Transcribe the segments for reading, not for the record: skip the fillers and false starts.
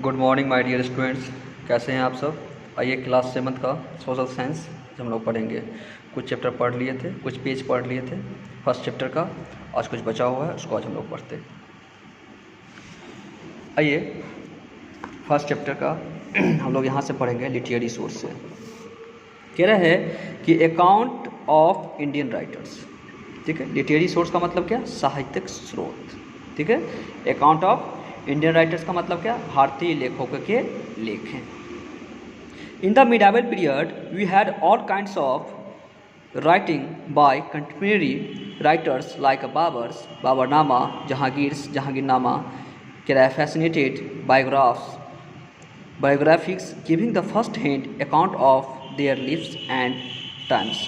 Good morning my dear students. कैसे हैं आप सब। आइए क्लास 7 का सोशल साइंस हम लोग पढ़ेंगे। कुछ चैप्टर पढ़ लिए थे, कुछ पेज पढ़ लिए थे फर्स्ट चैप्टर का। आज कुछ बचा हुआ है, उसको आज हम लोग पढ़ते हैं। आइए फर्स्ट चैप्टर का हम लोग यहाँ से पढ़ेंगे लिटरेरी सोर्स से। कह रहा है कि अकाउंट ऑफ इंडियन राइटर्स। ठीक है, लिटरेरी सोर्स का मतलब क्या? साहित्यिक स्रोत। ठीक है, अकाउंट ऑफ इंडियन राइटर्स का मतलब क्या? भारतीय लेखकों के लेख हैं। In the medieval period we had all kinds of writing by contemporary writers like Baburnama, Jahangirnama, fascinated biographics giving the first-hand account of their lives and times.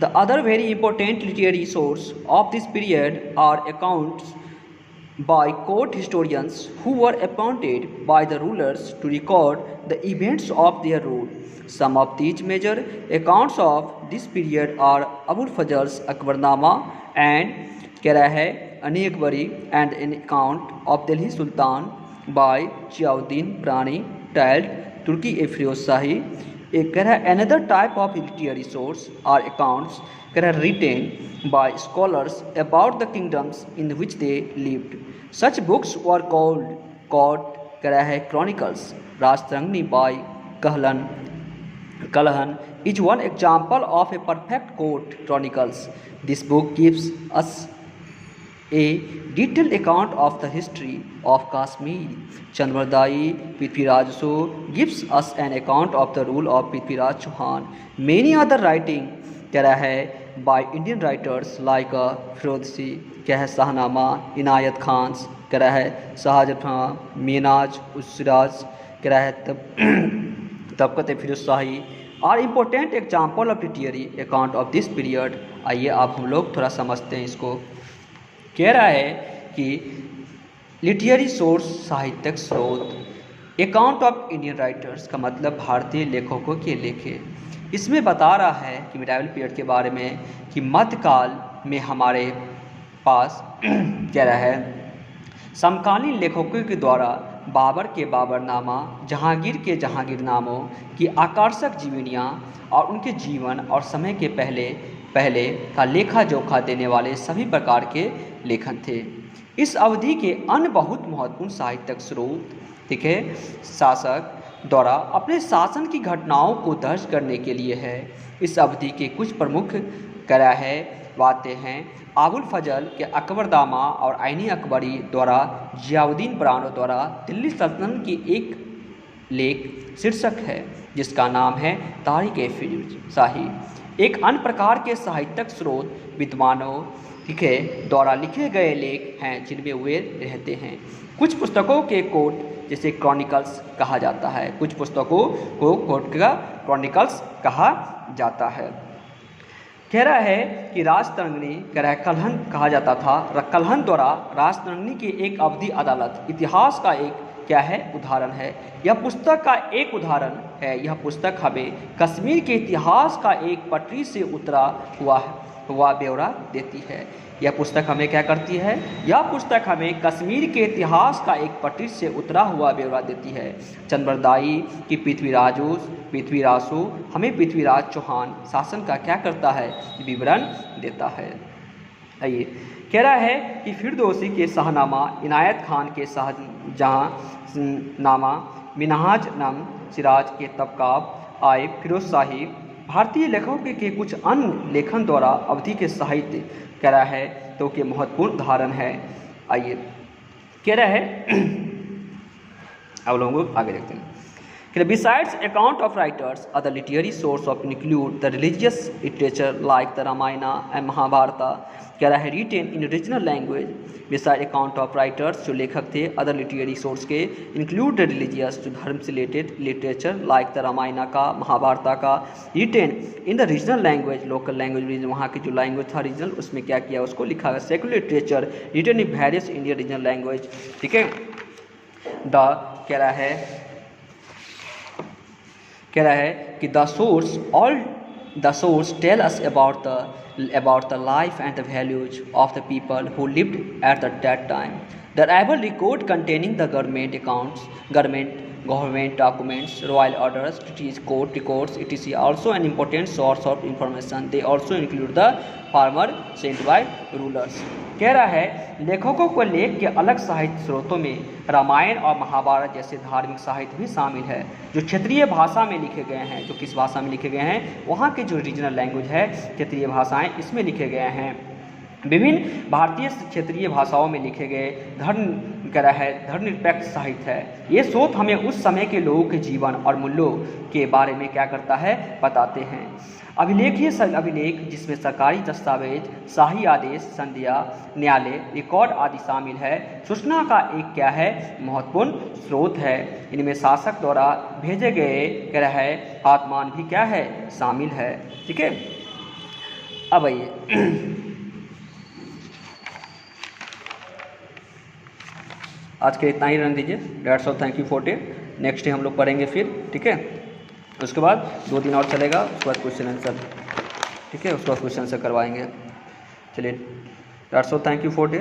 The other very important literary source of this period are accounts by court historians who were appointed by the rulers to record the events of their rule. Some of these major accounts of this period are Abul Fazl's Akbarnama and Ani Akbari, and an account of Delhi Sultan by Ziauddin Brani titled Turki e Firoz Shahi. Another type of literary source are accounts written by scholars about the kingdoms in which they lived. Such books were called chronicles. Rajtarangni by Kalahan is one example of a perfect court chronicles. This book gives us a detailed account of the history of Kashmir. Chandradai Prithviraj gives us an account of the rule of Prithviraj Chauhan. Many other writing by Indian writers like Firozsi, Shahnama, Inayat Khans, Shahjahan, Minaj Usraj, Tabqat Firoz Shahi are important example of literary account of this period. आइए आप हम लोग थोड़ा समझते हैं इसको। कह रहा है कि लिटरेरी सोर्स साहित्यिक स्रोत, अकाउंट ऑफ इंडियन राइटर्स का मतलब भारतीय लेखकों के लेखे। इसमें बता रहा है कि मिडाइवल पीरियड के बारे में कि मध्यकाल में हमारे पास कह रहा है समकालीन लेखकों के द्वारा बाबर के बाबरनामा, जहांगीर के जहांगीरनामों की आकर्षक जीवनियाँ और उनके जीवन और समय के पहले का लेखा जोखा देने वाले सभी प्रकार के लेखन थे। इस अवधि के अन्य बहुत महत्वपूर्ण साहित्यिक स्रोत, ठीक है, शासक द्वारा अपने शासन की घटनाओं को दर्ज करने के लिए है। इस अवधि के कुछ प्रमुख बातें हैं अबुल फजल के अकबरनामा और आईनी अकबरी द्वारा जियाउद्दीन बरानो द्वारा दिल्ली सल्तनत की एक लेख शीर्षक है जिसका नाम है तारीख ए फिरोज शाही। एक अन्य प्रकार के साहित्यिक स्रोत विद्वानों, ठीक है, द्वारा लिखे गए लेख हैं जिनमें वे रहते हैं। कुछ पुस्तकों के कोट जैसे क्रॉनिकल्स कहा जाता है, कुछ पुस्तकों को कोट का क्रॉनिकल्स कहा जाता है। कह रहा है कि राजतरंगिणी कलहन कहा जाता था। कलहन द्वारा राजतरंगिणी की एक अवधि अदालत इतिहास का एक उदाहरण है। यह पुस्तक का एक उदाहरण है। यह पुस्तक हमें कश्मीर के इतिहास का एक पटरी से उतरा हुआ ब्यौरा देती है। यह पुस्तक हमें क्या करती है? यह पुस्तक हमें कश्मीर के इतिहास का एक पटरी से उतरा हुआ ब्यौरा देती है। चंद्रदाई की पृथ्वीरासु हमें पृथ्वीराज चौहान शासन का क्या करता है? विवरण देता है। आइए, कह रहा है कि फिरदौसी के शाहनामा, इनायत खान के शाहजहांनामा, मिनहाज नम सिराज के तबकाब आए फिरोज शाही भारतीय लेखकों के कुछ अन्य लेखन द्वारा अवधि के साहित्य कह रहा है तो के महत्वपूर्ण उदाहरण है। आइए, कह रहा है अब लोग आगे देखते हैं। Besides account of writers, other literary sources of include the religious literature like the Ramayana and Mahabharata, कह रहा है written in original language. Besides account of writers जो लेखक थे other literary source के include the religious जो धर्म से related literature like the Ramayana का, महाभारता का, written in the regional language, local language वहाँ की जो language था regional उसमें क्या किया उसको लिखा है। secular literature written in various Indian regional language, ठीक है। कह रहा है कि the source tell us about the life and the values of the people who lived at that time. The arrival record containing the government accounts, government documents, royal orders, treaties, court records, etc. also an important source of information. They also include the farmer sent by rulers. कह रहा है लेखकों को लेख के अलग साहित्य स्रोतों में रामायण और महाभारत जैसे धार्मिक साहित्य भी शामिल है जो क्षेत्रीय भाषा में लिखे गए हैं। जो किस भाषा में लिखे गए हैं? वहाँ के जो रीजनल लैंग्वेज है, क्षेत्रीय भाषाएं, इसमें लिखे गए हैं। विभिन्न भारतीय क्षेत्रीय भाषाओं में लिखे गए धर्मनिरपेक्ष साहित्य है। ये स्रोत हमें उस समय के लोगों के जीवन और मूल्यों के बारे में क्या करता है? बताते हैं। अभिलेख जिसमें सरकारी दस्तावेज, शाही आदेश, संध्या, न्यायालय, रिकॉर्ड आदि शामिल है, सूचना का एक क्या है? महत्वपूर्ण स्रोत है। इनमें शासक द्वारा भेजे गए कह रहा है आत्मान भी क्या है? शामिल है। ठीक है, अब आइए आज के इतना ही रहने दीजिए। That's all thank you for day. Next day हम लोग पढ़ेंगे फिर। ठीक है, उसके बाद 2 दिन और चलेगा, उसके बाद क्वेश्चन आंसर। ठीक है, उसके बाद क्वेश्चन आंसर करवाएंगे। चलिए, that's all thank you for day.